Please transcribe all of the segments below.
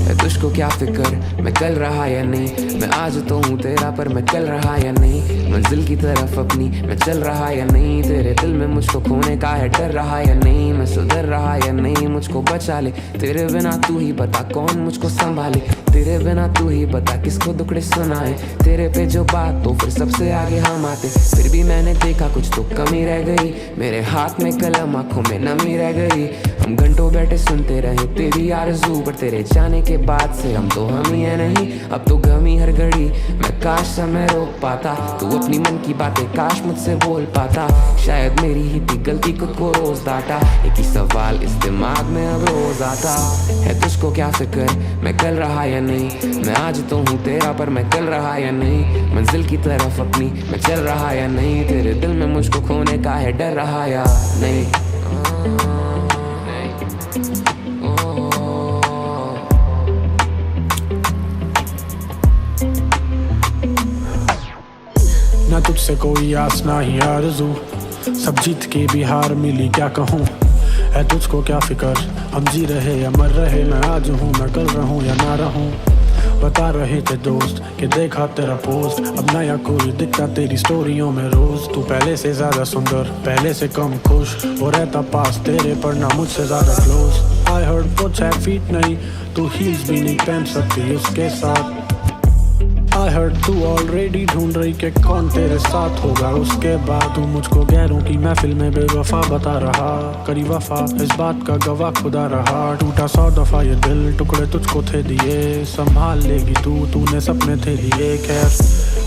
है तुझको क्या फिक्र मैं कल रहा या नहीं। मैं आज तो हूँ तेरा पर मैं कल रहा या नहीं। मंजिल की तरफ अपनी मैं चल रहा या नहीं। तेरे दिल में मुझको खोने का है डर रहा या नहीं। मैं सुधर रहा या नहीं, मुझको बचा ले। तेरे बिना तू ही बता कौन मुझको संभाले। तेरे बिना तू ही बता किसको दुखड़े सुनाए। तेरे पे जो बात तो फिर सबसे आगे हम आते। फिर भी मैंने देखा कुछ तो कमी रह गई। मेरे हाथ में कलम आंखों में नमी रह गई। हम घंटों बैठे सुनते रहे तेरी आरज़ू, पर तेरे जाने के बाद से हम तो हम ही है नहीं। अब तो गम ही हर घड़ी। मैं काश समय रोक पाता, तू अपनी मन की बातें काश मुझसे बोल पाता। शायद मेरी ही थी गलती खुद को रोज डांटा। एक ही सवाल इस दिमाग में अब रोज आता है तुझको क्या फिक्र मैं कल रहा या नहीं। मैं आज तो हूँ तेरा पर मैं कल रहा या नहीं। मंजिल की तरफ अपनी मैं चल रहा या नहीं। तेरे दिल में मुझको खोने का है डर रहा या नहीं। ना तुझसे कोई आस ना ही आरज़ू, सब जीत के भी हार मिली क्या कहूँ। है तुझको क्या फिक्र हम जी रहे या मर रहे। मैं आज हूँ मैं कल रहूँ या ना रहूँ। बता रहे थे दोस्त कि देखा तेरा पोस्ट, अब नया कोई दिखता तेरी स्टोरियों में रोज। तू पहले से ज्यादा सुंदर पहले से कम खुश, वो रहता पास तेरे पर ना मुझसे ज्यादा क्लोज। आई हर्ड वो 6 फीट नहीं, तू हील्स भी नहीं पहन सकती उसके साथ। I heard तू ऑलरेडी ढूंढ रही कि कौन तेरे साथ होगा उसके बाद। तू मुझको गैरों की महफिल में बेवफा बता रहा, करी वफा इस बात का गवाह खुदा रहा। टूटा 100 दफा ये दिल टुकड़े तुझको थे दिए, संभाल लेगी तूने सपने थे लिए। खैर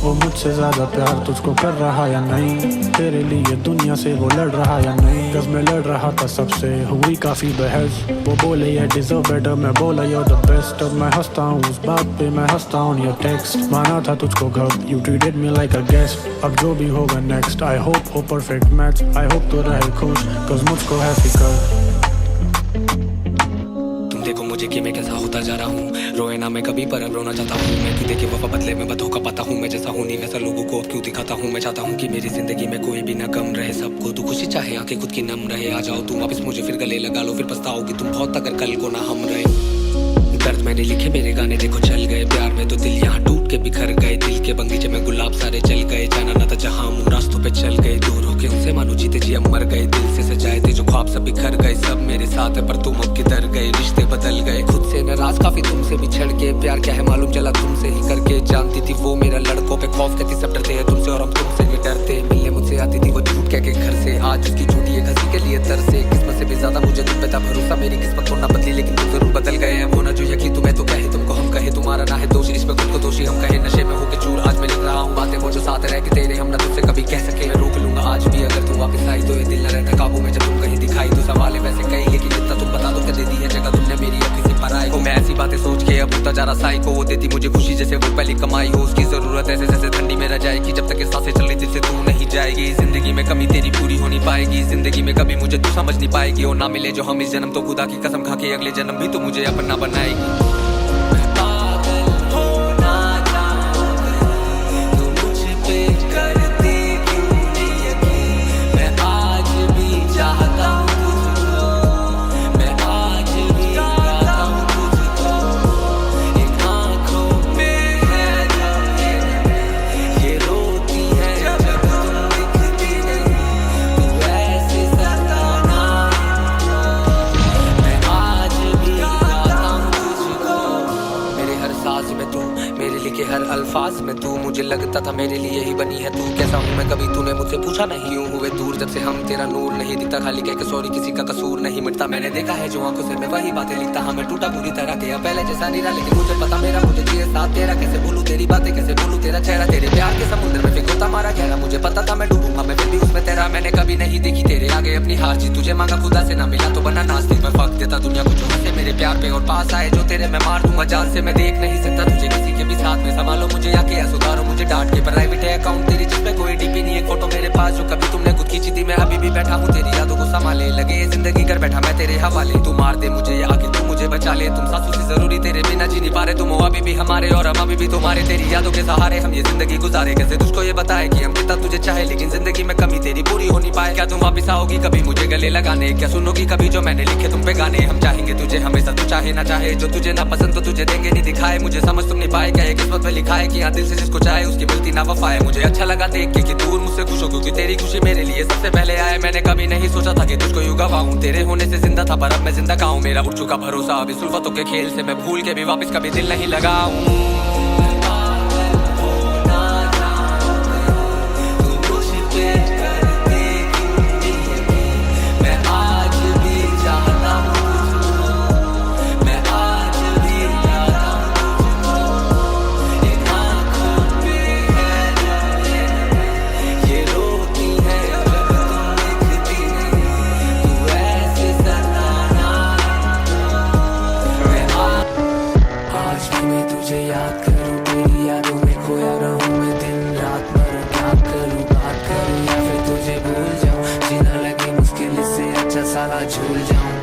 वो मुझसे ज्यादा प्यार तुझको कर रहा या नहीं। तेरे लिए दुनिया से वो लड़ रहा या नहीं। गज में लड़ रहा था सबसे हुई काफी बहस, वो बोले ये डिजर्व बेटर, मैं बोला you're the best। अब मैं हंसता हूँ उस बात पे, मैं हंसता हूँ your text। माना था तुझको घर you treated me like a guest। अब जो भी होगा next I hope हो perfect match। I hope तो रहे खुश cause मुझको है फिक्र। देखो मुझे कि मैं कैसा होता जा रहा हूँ। रोए ना मैं कभी पर अब रोना चाहता हूँ। मैं कि देखे वफा बदले में धोखा पाता हूँ। मैं जैसा हूँ नहीं वैसा लोगों को अब क्यों दिखाता हूँ। मैं चाहता हूँ कि मेरी जिंदगी में कोई भी ना कम रहे। सबको तू खुशी चाहे आंखें खुद की नम रहे। आ जाओ तुम वापस मुझे फिर गले लगा लो, फिर पछताओ कि तुम बहुत अगर कल को ना हम रहे। दर्द मैंने लिखे मेरे गाने देखो चल गए। प्यार में तो दिल यहाँ टूट के बिखर गए। दिल के बगीचे में गुलाब सारे चल गए। जाना ना था जहाँ हम रास्तों पे चल गए। दूर होके उनसे मानो जीते जी हम मर गए। दिल से सजाए थे जो ख्वाब सब बिखर गए। सब मेरे साथ है पर तुम अब किधर गए। रिश्ते बदल गए खुद से नाराज काफी तुमसे बिछड़ के। प्यार क्या है मालूम चला तुमसे ही करके। जानती थी वो मेरा लड़कों पे खौफ कहती सब डरते हैं तुमसे और हम तुमसे भी डरते। मिलने मुझसे आती थी वो झूठ कह के घर से। आज उसकी झूठी है हंसी के लिए तरसे। किस्मत से भी ज्यादा मुझे तुम पे था भरोसा। मेरी किस्मत तो ना बदली लेकिन तुम जरूर बदल गए हैं। वो ना जो यकीन तुम्हें तो कहे तुमको हम कहे। तुम्हारा ना है दोष इसमें खुद को दोषी हम कहे। नशे में होके चूर आज मैं लिख रहा हूँ बातें वो जो साथ रह के तेरे। हम ना तुमसे कभी कह सके। मैं रोक लूंगा आज भी अगर तू वापस आई तो ये दिल न रहता काबू में। जब तुम कहीं दिखाई तो सवाल है वैसे कहीं लेकिन इतना तुम बता दो क्या दे दी है जगह तुमने मेरी अब किसी पर आए को। मैं ऐसी बातें सोच के अब होता जा रहा साई को। वो देती मुझे खुशी जैसे वो पहली कमाई हो। उसकी जरूरत ऐसे जैसे ठंडी में रह जाएगी। जब तक ये सांसें चल रही दिल से तू नहीं जाएगी। जिंदगी में कमी तेरी पूरी हो नहीं पाएगी। जिंदगी में कभी मुझे तू समझ नहीं पाएगी। और ना मिले जो हम इस जन्म तो खुदा की कसम खा के अगले जन्म भी तो मुझे अपना बनाएगी। हर अल्फाज में तू मुझे लगता था मेरे लिए ही बनी है तू। कैसा हूँ मैं कभी तूने मुझसे पूछा नहीं। यूं हुए दूर जब से हम तेरा नूर नहीं दिखता। खाली कह के सॉरी किसी का कसूर नहीं मिटता। मैंने देखा है जो आंखों से मैं वही बातें लिखता। हाँ मैं टूटा पूरी तरह गया पहले जैसा नहीं रहा। लेकिन मुझे पता मेरा मुझे जिए साथ तेरा। कैसे भूलूं तेरी बातें कैसे भूलूं तेरा चेहरा। तेरे प्यार के समुद्र में फिर मारा गहरा। मुझे पता था मैं डूबूंगा मैं फिर भी उसमें तेरा। मैंने कभी नहीं देखी तेरे आगे अपनी हार जीत। तुझे मांगा खुदा से ना मिला तो बना नास्तिक। मैं फक देता दुनिया को जो हंसे मेरे प्यार पे और पास आए जो तेरे मैं मार दूंगा जान से। मैं देख नहीं सकता तुझे किसी के भी साथ में। जाओगे संभालो मुझे या क्या सुधारो मुझे डांट के। प्राइवेट है अकाउंट तेरी जिसमें कोई डीपी नहीं, एक फोटो मेरे पास जो कभी तुमने खुद खींची थी। मैं अभी भी बैठा हूँ तेरी यादों को संभाले, लगे जिंदगी कर बैठा मैं तेरे हवाले। तू मार दे मुझे या आके तू मुझे बचा ले, तुम सासू से जरूरी तेरे बिना जी नहीं पा रहे। तुम हो अभी भी हमारे और हम अभी भी तुम्हारे, तेरी यादों के सहारे हम ये जिंदगी गुजारे। कैसे तुझको ये बताए कि हम कितना तुझे चाहे, लेकिन जिंदगी में कमी तेरी पूरी हो नहीं पाए। क्या तुम वापिस आओगी कभी मुझे गले लगाने, क्या सुनोगी कभी जो मैंने लिखे तुम पे गाने। हम चाहेंगे तुझे हमेशा, तू चाहे ना चाहे, जो तुझे ना पसंद तो तुझे देंगे नहीं दिखाए। मुझे समझ तुम नहीं पाए क्या ये किस्मत में लिखा है कि हाँ दिल से जिसको चाहे उसकी मिलती ना वफा है। मुझे अच्छा लगा देख के कि दूर मुझसे खुश हो, क्योंकि तेरी खुशी मेरे लिए सबसे पहले आए। मैंने कभी नहीं सोचा था कि तुझको यूं गवाऊं, तेरे होने से जिंदा था पर अब मैं जिंदा गाऊं। मेरा उठ चुका भरोसा अभी सुल्फतों के खेल से, मैं भूल के भी वापस कभी दिल नहीं लगाऊं। याद करूं तेरी यादों में खोया रहूं मैं दिन रात, मरूं क्या करूं, बात करूं या फिर तुझे भूल जाऊं। जीना लगे मुश्किल इससे अच्छा साला झूल जाऊं।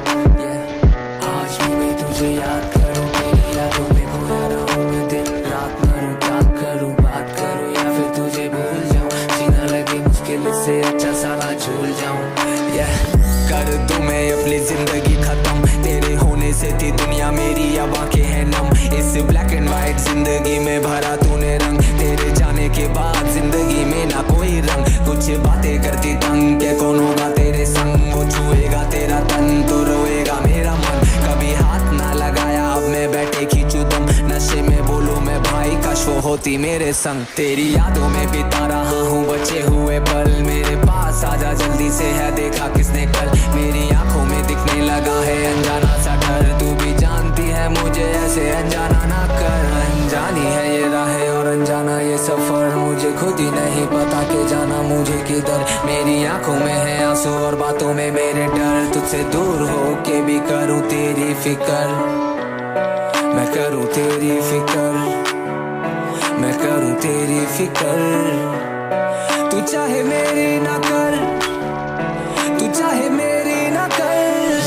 आज भी मैं तुझे याद करूं तेरी यादों में खोया रहूं मैं दिन रात, मरूं क्या करूं, बात करूं या फिर तुझे भूल जाऊं। जीना लगे मुश्किल इससे अच्छा साला झूल जाऊं। कर दूं मैं अपनी जिंदगी खत्म, तेरे होने से थी दुनिया मेरी अब आंखें हैं नम। इस ब्लैक एंड व्हाइट जिंदगी में भरा तूने रंग, तेरे जाने के बाद जिंदगी में ना कोई रंग। कुछ बातें करती तंग के कौन होगा तेरे संग, वो छुएगा तेरा तन तो रोएगा मेरा मन। कभी हाथ ना लगाया अब मैं बैठे खींचू दम, नशे में बोलूं मैं भाई काश वो होती मेरे संग। तेरी यादों में बिता रहा हूँ बचे हुए पल, मेरे पास आजा जल्दी से है देखा किसने कल। मेरी आंखों में दिखने लगा है अनजाना सा डर, तू भी जानती है मुझे ऐसे अनजाना ना कर। अनजानी है ये राहें और अनजाना ये सफर, मुझे खुद ही नहीं पता कि जाना मुझे किधर। मेरी आंखों में है आंसू और बातों में मेरे डर, तुझसे दूर हो के भी करूं तेरी फिक्र। मैं करूं तेरी फिक्र, मैं करूं तेरी फिक्र। तू चाहे मेरी ना कर, तू चाहे मेरी ना कर।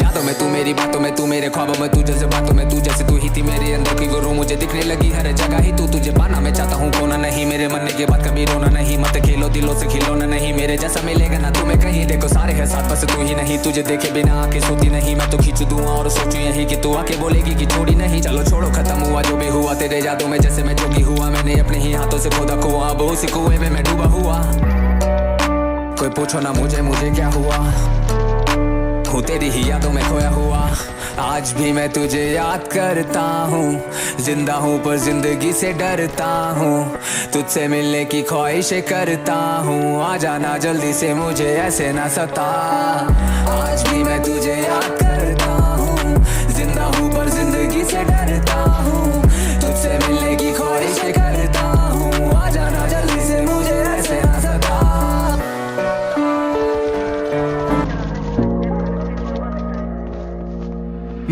यादों में तू मेरी बातों में तू मेरे ख्वाबों में तू जैसे बातों में तू जैसे तू ही थी मेरे अंदर की गुरु। मुझे दिखने लगी हर जगह ही तू, तुझे पाना मैं चाहता हूँ खोना नहीं। मेरे मरने के बाद कभी रोना नहीं, मत खेलो दिलों से खिलौना नहीं। मेरे जैसा मिलेगा ना तुम्हें कहीं, देखो सारे है साथ बस तू ही नहीं। तुझे देखे बिना आके सोती नहीं, मैं तो खींच दूँ और सोचूं यही कि तू आके बोलेगी कि छोड़ी नहीं। चलो छोड़ो खत्म हुआ जो भी हुआ, तेरे यादों में जैसे मैं जोगी हुआ। मैंने अपने ही हाथों से खोदा कुआं, अब उसी कुएं में मैं डूबा हुआ। कोई पूछो ना मुझे मुझे क्या हुआ, हूँ तेरी ही यादों में खोया हुआ। आज भी मैं तुझे याद करता हूँ, जिंदा हूँ पर जिंदगी से डरता हूँ। तुझसे मिलने की ख्वाहिशें करता हूँ, आ जाना जल्दी से मुझे ऐसे ना सता। आज भी मैं तुझे याद करता हूँ, जिंदा हूँ पर जिंदगी से डरता हूँ। तुझसे मिलने की ख्वाहिशें करता हूँ, आ जाना जल्दी से मुझे ऐसे ना सता।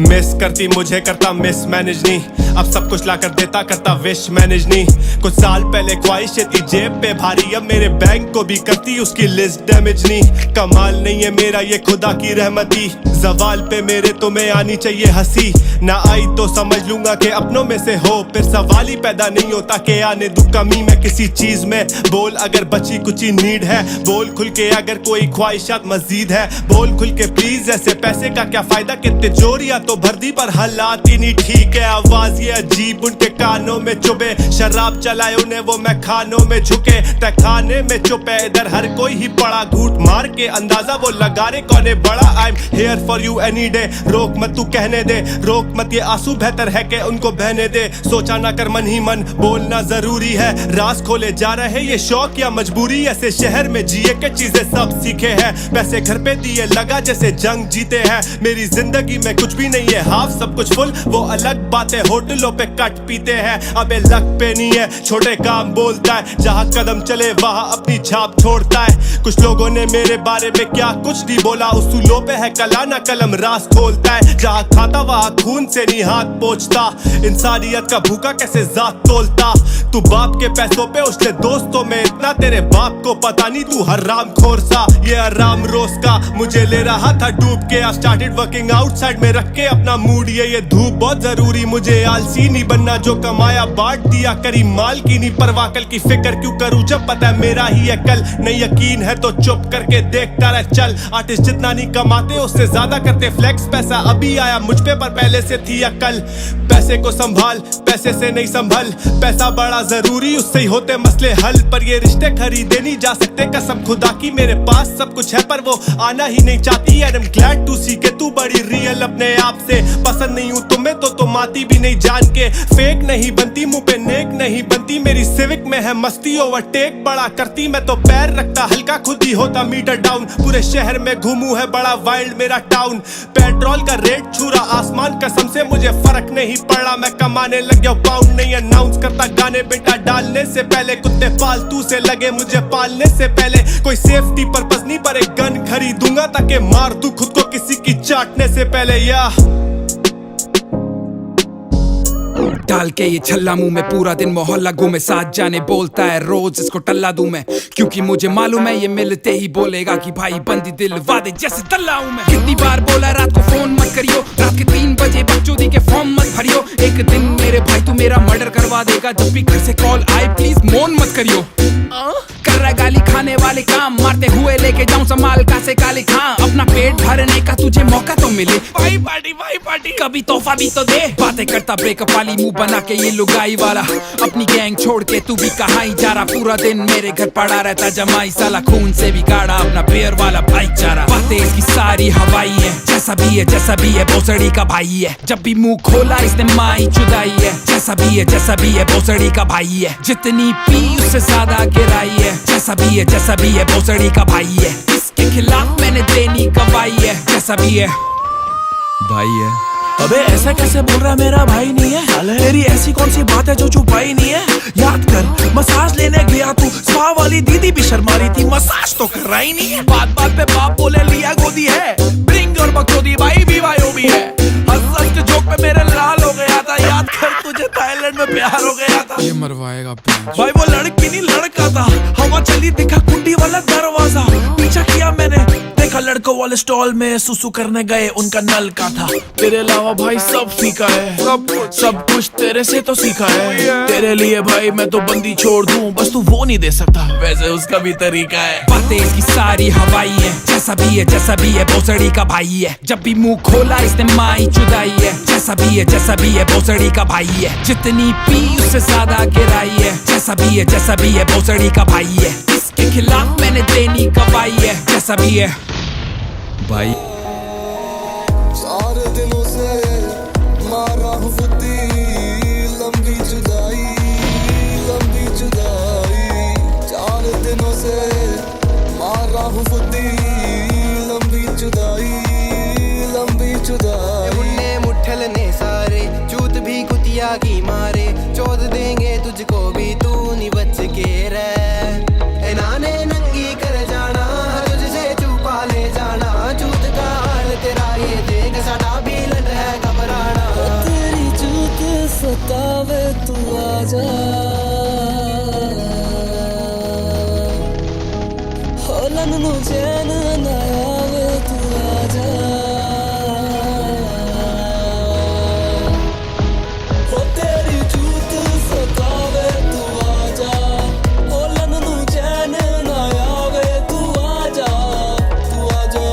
मिस करती मुझे करता मिस मैनेज नहीं, अब सब कुछ ला कर देता करता विश मैनेज नहीं। कुछ साल पहले ख्वाहिशें थी जेब पे भारी, अब मेरे बैंक को भी करती उसकी लिस्ट डैमेज नहीं। कमाल नहीं है मेरा ये खुदा की रहमती, जवाल पे मेरे तुम्हें आनी चाहिए हंसी। ना आई तो समझ लूंगा कि अपनों में से हो, फिर सवाल ही पैदा नहीं होता कि आने दूं कमी मैं किसी चीज में। बोल अगर बची कुछ नीड है, बोल खुल के अगर कोई ख्वाहिशात मजीद है। बोल खुल के प्लीज, ऐसे पैसे का क्या फायदा कि तिजोरियां तो भर दी पर हालात ही नहीं ठीक है। आवाज ये अजीब उनके कानों में चुभे, शराब चलाए उन्हें वो मैं खानों में झुके। तहखाने में चुप है इधर हर कोई ही पड़ा, घूट मार के अंदाजा वो लगा रे कौन है बड़ा। I am here for you any day, रोक मत तू कहने दे, रोक मत ये आंसू बेहतर है कि उनको बहने दे। सोचा ना कर मन ही मन, बोलना जरूरी है। राज खोले जा रहे ये शौक या मजबूरी, ऐसे शहर में जिए के चीजें सब सीखे हैं। पैसे घर पे दिए लगा जैसे जंग जीते हैं, मेरी जिंदगी में कुछ भी नहीं है साफ सब कुछ फुल वो अलग बातें, होटलों पे कट पीते हैं अबे लक पे नहीं है, छोटे काम बोलता है, जहाँ कदम चले वहाँ अपनी छाप छोड़ता है। कुछ लोगों ने मेरे बारे में क्या कुछ नहीं बोला, उसूलों पे है कला ना कलम रास खोलता है, जहाँ खाता वहाँ खून से नहीं हाथ पोंछता, इंसानियत का भूखा कैसे जात तोलता। तू बाप के पैसों पे उसने दोस्तों में इतना, तेरे बाप को पता नहीं तू हराम खोर सा। ये आराम रोज का मुझे ले रहा था डूब के, आई स्टार्टेड वर्किंग आउटसाइड में रख के अपना मूड, ये धूप बहुत जरूरी, मुझे आलसी नहीं बनना, जो कमाया बांट दिया करी माल की नहीं परवाह, कल की फिक्र क्यों करूं जब पता है मेरा ही है कल, नहीं यकीन है तो चुप करके देखता रह चल। आर्टिस्ट जितना नहीं कमाते उससे ज्यादा करते फ्लेक्स, पैसा अभी आया मुझ पे पर पहले से थी अकल, पैसे को संभाल पैसे से नहीं संभल, पैसा बड़ा जरूरी उससे ही होते मसले हल, पर ये रिश्ते खरीदे नहीं जा सकते कसम खुदा की, मेरे पास सब कुछ है पर वो आना ही नहीं चाहती, and I am glad to see के तू बड़ी रियल अपने आप से, पसंद नहीं हूँ तुम्हें तो तुम आती भी नहीं जान के, फेक नहीं बनती मुंह पे नेक नहीं बनती, मेरी सिविक में है मस्ती ओवरटेक बड़ा करती, मैं तो पैर रखता हल्का खुद ही होता मीटर डाउन, पूरे शहर में घूमू है बड़ा वाइल्ड मेरा टाउन, पेट्रोल का रेट छू रहा आसमान कसम से मुझे फर्क नहीं पड़ा, मैं कमाने लग गया पाउंड नहीं अनाउंस करता गाने बेटा डालने से पहले, कुत्ते फालतू से लगे मुझे पालने से पहले, कोई सेफ्टी पर्पस नहीं पर एक गन खरीदूंगा ताकि मार दूं खुद को किसी की चाटने से पहले। या डाल के ये छल्ला मुंह में पूरा दिन मोहल्ला घूमे, साथ जाने बोलता है रोज इसको टल्ला दूं मैं, क्योंकि मुझे मालूम है ये मिलते ही बोलेगा कि भाई बंदी दिल वादे जैसे दल्ला हूं मैं। कितनी बार बोला रात को फोन मत करियो, रात के 3 बजे बकचोदी के फॉर्म मत भरियो, एक दिन मेरे भाई तू मेरा मर्डर करवा देगा, जब भी घर से कॉल आए प्लीज मोन मत करियो। कर रहा गाली खाने वाले काम, मारते हुए लेके जाऊं संभाल का से काले खां, अपना पेट भरने का तुझे मौका तो मिले, भाई पार्टी कभी तोहफा भी तो दे, बातें करता ब्रेकअप वाली मुंह बना के ये लुगाई वाला, अपनी गैंग छोड़ के तू भी कहाँ ही जा रहा, पूरा दिन मेरे घर पड़ा रहता जमाई साला, खून से भी गाड़ा अपना पेयर वाला भाईचारा, बातें इसकी सारी हवाई है, जैसा भी है भोसड़ी का भाई है, जब भी मुंह खोला इसने माई चुदाई है, जैसा भी है भोसड़ी का भाई है, जितनी पी उससे ज्यादा गिराई है, जैसा भी है भोसड़ी का भाई है, इसके खिलाफ मैंने देनी गवाही है, जैसा भी है भाई है। अबे ऐसा कैसे बोल रहा मेरा भाई नहीं है, तेरी ऐसी कौन सी बात है जो छुपाई नहीं है, याद कर मसाज लेने गया तू, स्पा वाली दीदी भी शर्मा रही थी, मसाज तो कर रहा ही नहीं है, बात पे बाप बोले लिया गोदी है, ब्रिंग और बकचोदी भाई भी वायो भी है, हंस के जोक पे मेरे लाल हो गया था, याद कर तुझे थाईलैंड में प्यार हो गया था, ये मरवाएगा भाई वो लड़की नहीं लड़का था, हवा चली दिखा कुंडी वाला दरवाजा, पीछा किया मैंने देखा लड़कों वाले स्टॉल में सुसु करने गए उनका नल का था, तेरे अलावा भाई सब फीका है, सब कुछ तेरे से तो सीखा है, तेरे लिए भाई मैं तो बंदी छोड़ दूं, बस तू वो नहीं दे सकता वैसे उसका भी तरीका है, बातें इसकी सारी हवाई है, जैसा भी है भोसड़ी का भाई है, जब भी मुंह खोला इसने माई चुदाई है, जैसा भी है भोसड़ी का भाई है, जितनी पी उससे ज्यादा गिराई है, जैसा भी है भोसड़ी का भाई है, इसके खिलाफ मैंने देनी गवाही है, जैसा भी है भाई। 4 दिनों से मारा हूँ फुद्दी, लंबी जुदाई 4 दिनों से मारा हूँ फुद्दी, लंबी जुदाई मुन्ने मुठल ने सारे चूत भी कुतिया की मारे, चोद देंगे तुझको भी तू नहीं बच के रह, नाने नंगी कर जाना तुझसे छुपा ले जाना, चूत का हाल तेरा ये देख साडा भी लड़ है घबराना, तेरी चूत सतावे तू आजा, होलन नु चैन ना आवे तू आजा, हो तेरी चूत सतावे तू आजा, होलन नु चैन ना आवे तू आजा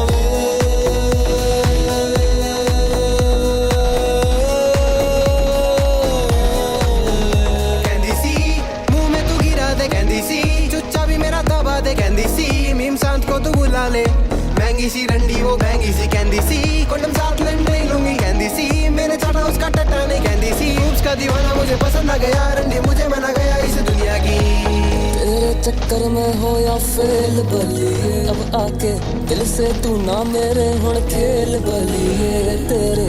वे। कहंदी सी मुंह में तू गिरा दे, कहंदी सी चुच्चा भी मेरा दबा दे, कहंदी सी मीम सांत को तू बुला ले, महंगी सी रंडी वो महंगी सी, कहंदी सी कंडम साथ नहीं लूंगी, कहंदी सी मैंने चाटा उसका टट्टा नहीं, कहंदी सी उसका दीवाना मुझे पसंद आ गया, रंडी मुझे मना गया इस दुनिया की, तेरे चक्कर में हो या फेल बलिए, अब आके दिल से तू ना मेरे हुण खेल बलिए, तेरे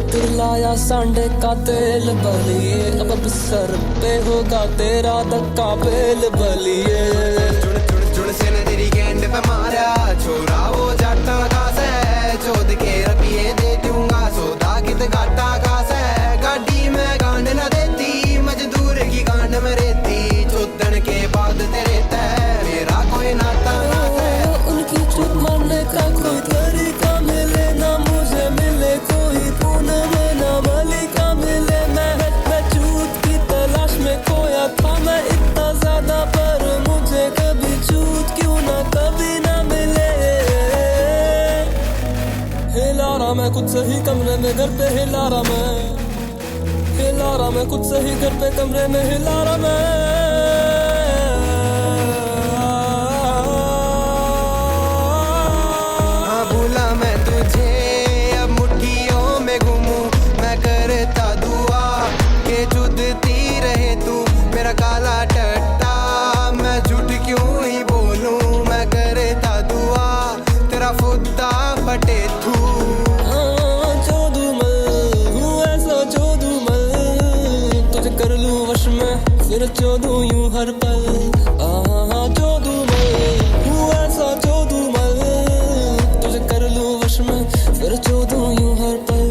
खातिर लाया सांडे का तेल बलिए, अब सर पे होगा तेरा धक्का बेल बलिए। चुड़ चुड़ चुड़ से न तेरी गेंद पे मारा छोरा वो जाटा का से, चोद के रपिए दे दूंगा सौदा कित घाटा का से। गाड़ी में गांड न देती मजदूर की गांड में रहती, चौदन के बाद तेरे तय मेरा कोई नाता ना है। उनकी चुप मारने का कोई तरीका मिले ना मुझे मिले, कोई पूनम ना मलिका मिले। मैं चूत की तलाश में खोया था मैं इतना ज्यादा, पर मुझे कभी चूत क्यों ना कभी ना मिले। हिला रहा मैं खुद से ही कमरे में घर पे, हिला रहा मैं, हिला रहा मैं खुद से ही घर पे कमरे में, हिला रहा मैं। भूला मैं तुझे अब मुट्ठियों में घूमूं, मैं करता दुआ के चुदती रहे तू मेरा काला टट्टा। मैं झूठ क्यों ही बोलूं, मैं करता दुआ तेरा फुद्दा फटे तू। जोधूमल हूँ ऐसा जोधूमल, तुझे कर लूं वश में फिर चोदूं यूं हर पल। जोधूमल हूँ ऐसा जोधूमल, तुझे कर लूं वश में फिर चोदूं यूं हर पल।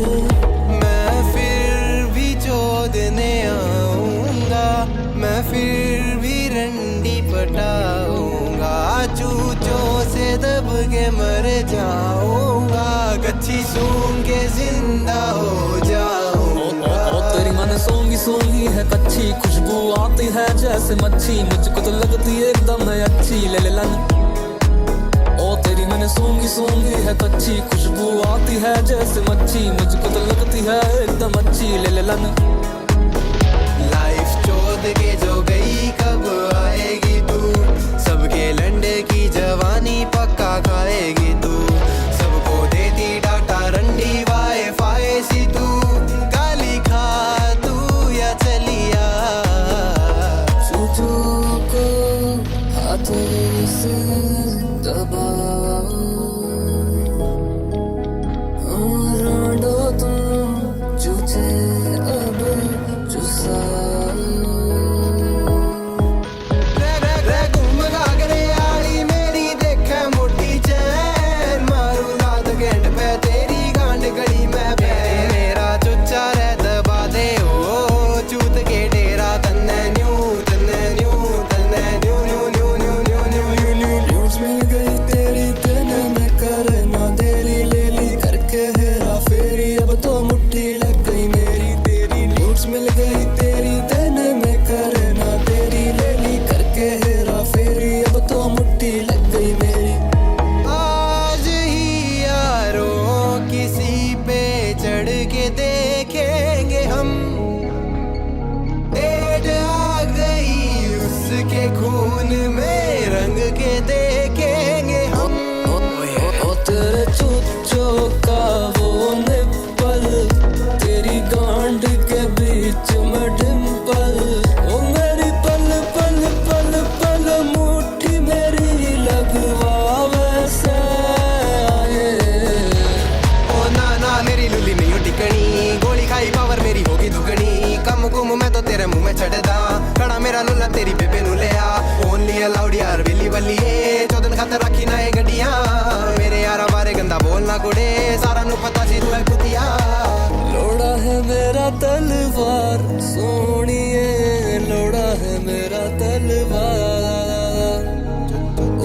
मैं फिर भी चोदने आऊंगा, मैं फिर भी रंडी पटाऊंगा, चूचों से दब के मर जाऊंगा, कच्ची सूंघ के जिंदा हो जाऊंगा। तेरी मन सोंगी सोंगी है कच्ची, खुशबू आती है जैसे मच्छी, मुझको तो लगती है एकदम है अच्छी ले ले लन। ओ तेरी मैंने सोंगी सोंगी है कच्ची, खुशबू आती है जैसे मच्छी, मुझको तो लगती है एकदम अच्छी ले ले लन। लाइफ चोद के जो गई कब आएगी तू, सबके लंडे की जवानी पक्का खाएगी तू, सबको देती डाटा रंडी वाईफाई सी तू, गाली खा तू या चलिया। चूचों को हाथों से दबाओ, रांडो तुम चूचे अब चुसाओ। घूम घाघरे आली मेरी देखे मोटी चैन, मारू रात गेंद पे तेरी गांड गली में बैन। मेरा चुच्चा रह दबा दे ओ चूत के डेरा, तन्ने न्यू तन्ने न्यू तन्ने न्यू न्यू न्यू न्यू न्यू न्यू न्यू। न्यूज़ मिल गई तेरी तेने में करे ना देरी, ले ली करके हेरा फेरी, अब तो मुट्ठी लग गई मेरी तेरी। न्यूज़ मिल गई तेरी तेने में करे ना देरी, ले ली करके हेरा फेरी, अब तो मुट्ठी लग गई मेरी। आज ही यारों किसी पे चढ़ के देखेंगे हम, डेट आ गई उसके खून में रंग के देखेंगे हम। ओ तेरे चूचों का वो निप्पल, तेरी गांड के बीच में डिम्पल, ओ मेरी पल पल पल पल मुट्ठी मेरी लगवा वैसे आए। ओ ना ना मेरी लुली नहीं हो टिकनी, गोली खाई पावर मेरी होगी दुगनी, कम कुम मैं तो तेरे मुंह में छड़दा, खड़ा मेरा लुल्ला तेरी बेबे नु ले आ। ओनली अलाउड यार बिल्ली बल्ली, चौदन खातर रखी ना ये गड्डियां, मेरे यारा बारे गंदा बोलना कुड़े, सारा नु पता सी तू है कुतिया। लोड़ा है मेरा तलवार सोनिए, लोड़ा है मेरा तलवार,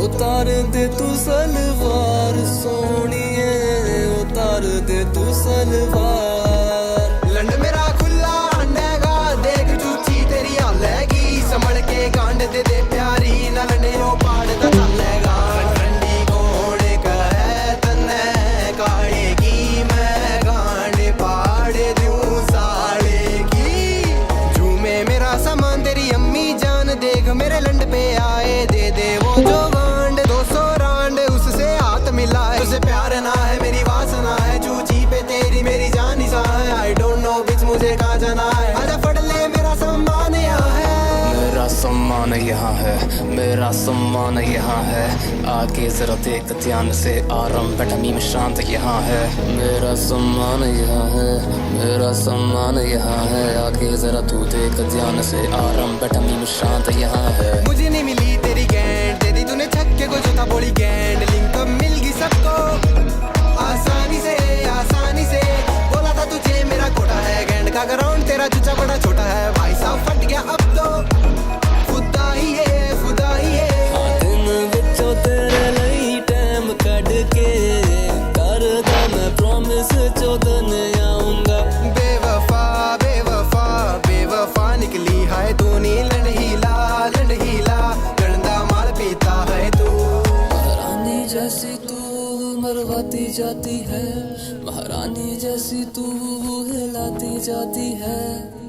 उतार दे तू सलवार सोनिए, उतार दे तू सलवार। लंड मेरा खुला अंडेगा देख चूची तेरी हालेगी, संभल के गांड दे दे प्यारी ना लंडे ओ पाड़ दा चलेगा। रंडी कोण कहे तन्ने काड़ेगी, मैं गांड पाड़ दूं साड़ेगी। झूमे मेरा सामान तेरी अम्मी जान, देख मेरे लंड पे आए, दे दे वो जो गांड 200 रांड उससे हाथ मिलाए, तुझसे प्यार सम्मान यहाँ है, मेरा सम्मान यहाँ है, आगे जरा देख ध्यान से, आराम बैठा मीम शांत यहाँ है, मेरा सम्मान यहाँ है, मेरा सम्मान यहाँ है, आगे जरा तू देख ध्यान से, आराम बैठा मीम शांत यहाँ है। मुझे नहीं मिली तेरी गैंड, दे दी तूने छक्के को जो था बोली गैंड, लिंक अब मिल गई सबको आसानी से, आसानी से। बोला था तुझे मेरा कोटा है, गैंड का ग्राउंड तेरा चुचा बड़ा छोटा है, भाई साहब फट गया अब तो खुदा ही है, खुदा ही है। दिन विचों तेरे लिए टाइम कट के करदा मैं प्रॉमिस जो दिन आऊंगा। बेवफा बेवफा बेवफा निकली है तू, नी लड़हीला लड़हीला गंदा माल पीता है तू। महारानी जैसी तू मरवाती जाती है, महारानी जैसी तू हिलाती जाती है।